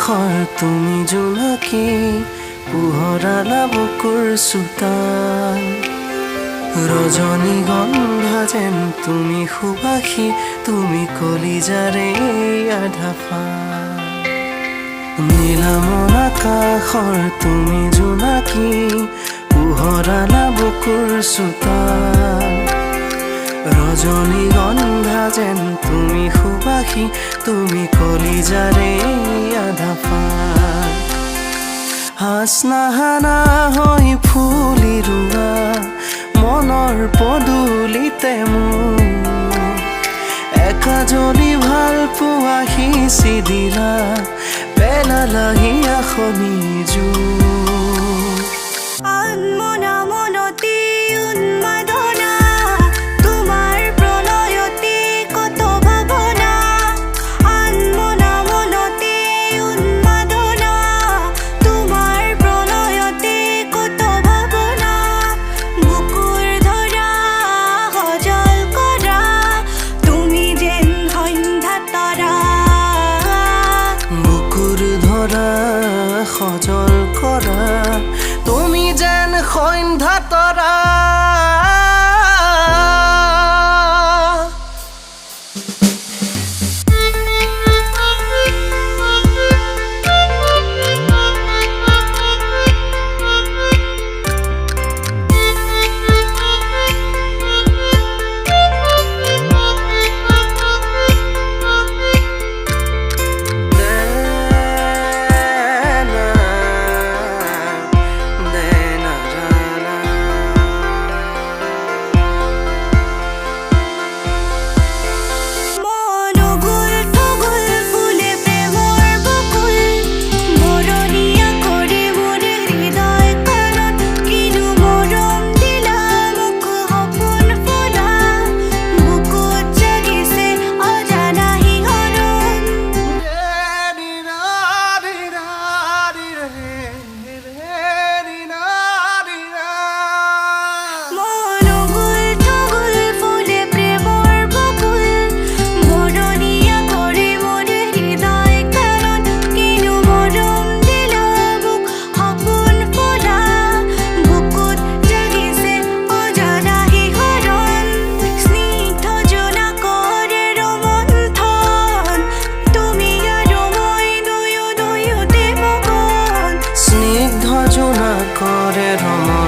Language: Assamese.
আকাশৰ তুমি জোনাকী পোহৰালা বুকুৰ চোতাল ৰজনীগন্ধা যেন তুমি সুবাসী তুমি কলিজাৰে আধা ফাল নীলামন আকাশৰ তুমি জোনাকী পোহৰালা বুকুৰ চোতাল ৰজনীগন্ধা যেন তুমি সুবাসী তুমি কলিজাৰে আধা ফাল হাসনাহানা হৈ ফুলি ৰোৱা মনৰ পদূলিতে মোৰ একাজনী ভাল পোৱা সিঁচি দিলা পেলালাহি আখনি জোৰ আনমনা মনতে উন্মাদনা তোমাৰ প্ৰণয়তে কত ভাৱনা আনমনা মনতে উন্মাদনা তোমাৰ প্ৰণয়তে কত ভাৱনা বুকুৰ ধৰা সজল কৰা তুমি যেন সন্ধ্যা তৰা বুকুৰ ধৰা সজল কৰা তুমি যেন সন্ধ্যা তৰা কৰে ৰমন